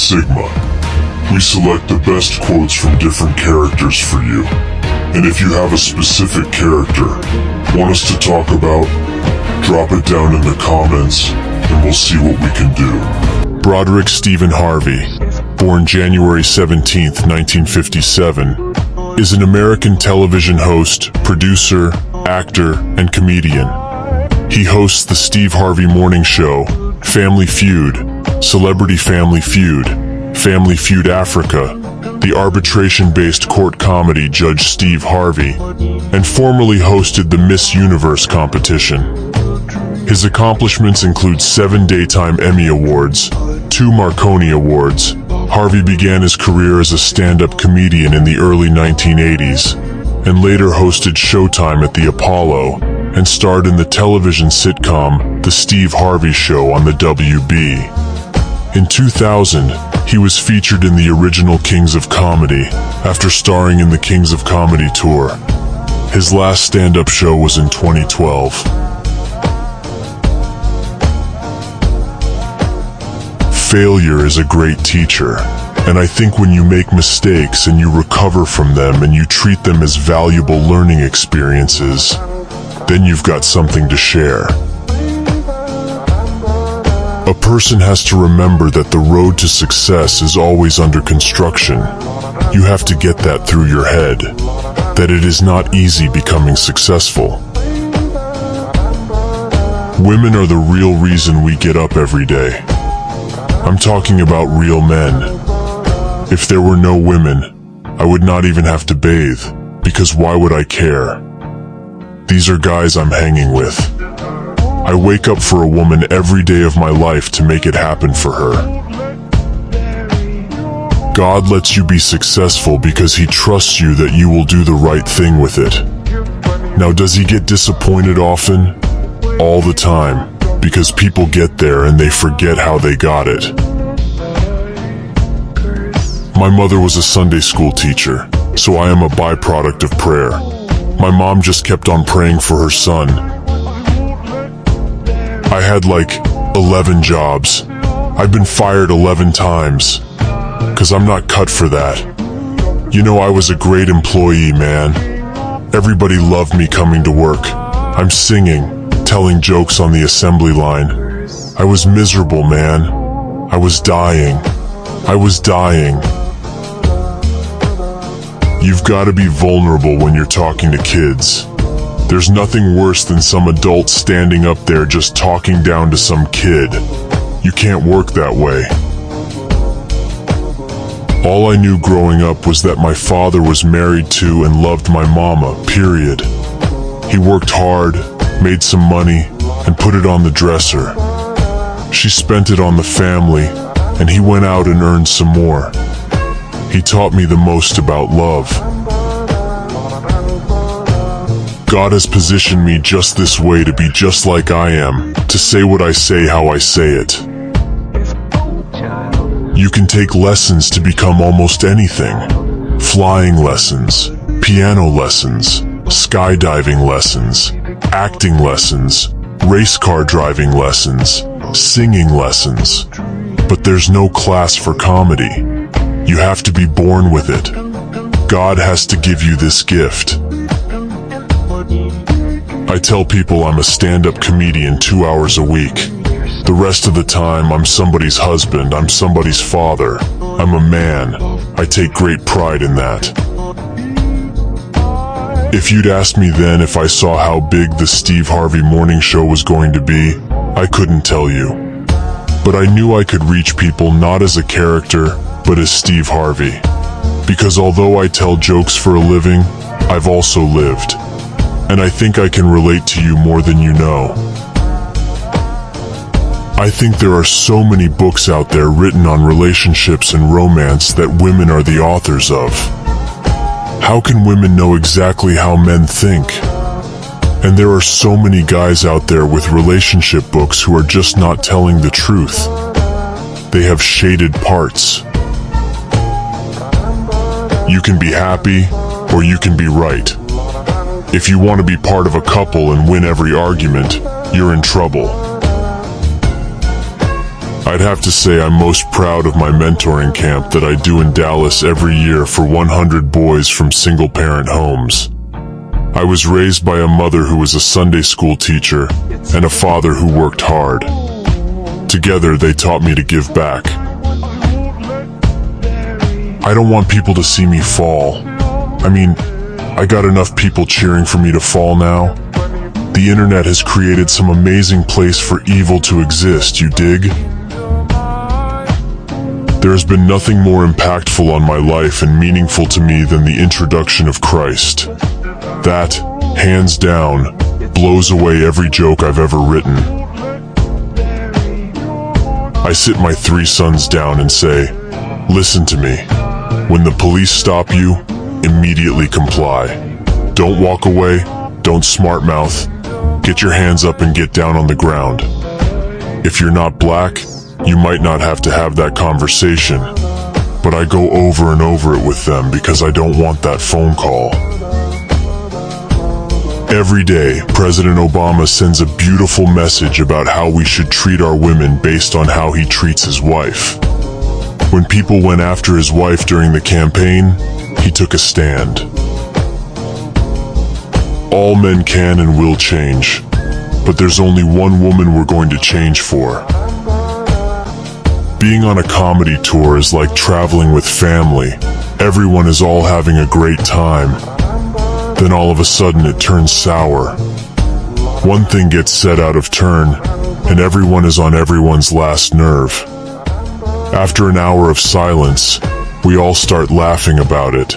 Sigma. We select the best quotes from different characters for you. And if you have a specific character want us to talk about, drop it down in the comments and we'll see what we can do. Broderick Stephen Harvey, born January 17, 1957, is an American television host, producer, actor, and comedian. He hosts the Steve Harvey Morning Show, Family Feud, Celebrity Family Feud, Family Feud Africa, the arbitration-based court comedy Judge Steve Harvey, and formerly hosted the Miss Universe competition. His accomplishments include 7 Daytime Emmy Awards, 2 Marconi Awards. Harvey began his career as a stand-up comedian in the early 1980s, and later hosted Showtime at the Apollo, and starred in the television sitcom The Steve Harvey Show on the WB. In 2000, he was featured in the original Kings of Comedy, after starring in the Kings of Comedy tour. His last stand-up show was in 2012. Failure is a great teacher, and I think when you make mistakes and you recover from them and you treat them as valuable learning experiences, then you've got something to share. A person has to remember that the road to success is always under construction. You have to get that through your head, that it is not easy becoming successful. Women are the real reason we get up every day. I'm talking about real men. If there were no women, I would not even have to bathe, because why would I care? These are guys I'm hanging with. I wake up for a woman every day of my life to make it happen for her. God lets you be successful because He trusts you that you will do the right thing with it. Now, does He get disappointed often? All the time, because people get there and they forget how they got it. My mother was a Sunday school teacher, so I am a byproduct of prayer. My mom just kept on praying for her son. I had like 11 jobs. I've been fired 11 times. 'Cause I'm not cut for that. You know, I was a great employee, man. Everybody loved me coming to work. I'm singing, telling jokes on the assembly line. I was miserable, man. I was dying. I was dying. You've got to be vulnerable when you're talking to kids. There's nothing worse than some adult standing up there just talking down to some kid. You can't work that way. All I knew growing up was that my father was married to and loved my mama, period. He worked hard, made some money, and put it on the dresser. She spent it on the family, and he went out and earned some more. He taught me the most about love. God has positioned me just this way to be just like I am, to say what I say how I say it. You can take lessons to become almost anything. Flying lessons, piano lessons, skydiving lessons, acting lessons, race car driving lessons, singing lessons. But there's no class for comedy. You have to be born with it. God has to give you this gift. I tell people I'm a stand-up comedian 2 hours a week. The rest of the time, I'm somebody's husband, I'm somebody's father, I'm a man. I take great pride in that. If you'd asked me then if I saw how big the Steve Harvey Morning Show was going to be, I couldn't tell you. But I knew I could reach people not as a character, but as Steve Harvey. Because although I tell jokes for a living, I've also lived. And I think I can relate to you more than you know. I think there are so many books out there written on relationships and romance that women are the authors of. How can women know exactly how men think? And there are so many guys out there with relationship books who are just not telling the truth. They have shaded parts. You can be happy, or you can be right. If you want to be part of a couple and win every argument, you're in trouble. I'd have to say I'm most proud of my mentoring camp that I do in Dallas every year for 100 boys from single-parent homes. I was raised by a mother who was a Sunday school teacher and a father who worked hard. Together, they taught me to give back. I don't want people to see me fall. I mean, I got enough people cheering for me to fall now. The internet has created some amazing place for evil to exist, you dig? There has been nothing more impactful on my life and meaningful to me than the introduction of Christ. That, hands down, blows away every joke I've ever written. I sit my 3 sons down and say, listen to me. When the police stop you, immediately comply. Don't walk away, don't smart mouth. Get your hands up and get down on the ground. If you're not black, you might not have to have that conversation, but I go over and over it with them because I don't want that phone call. Every day, President Obama sends a beautiful message about how we should treat our women based on how he treats his wife. When people went after his wife during the campaign, he took a stand. All men can and will change, but there's only one woman we're going to change for. Being on a comedy tour is like traveling with family. Everyone is all having a great time. Then all of a sudden it turns sour. One thing gets said out of turn, and everyone is on everyone's last nerve. After an hour of silence, we all start laughing about it.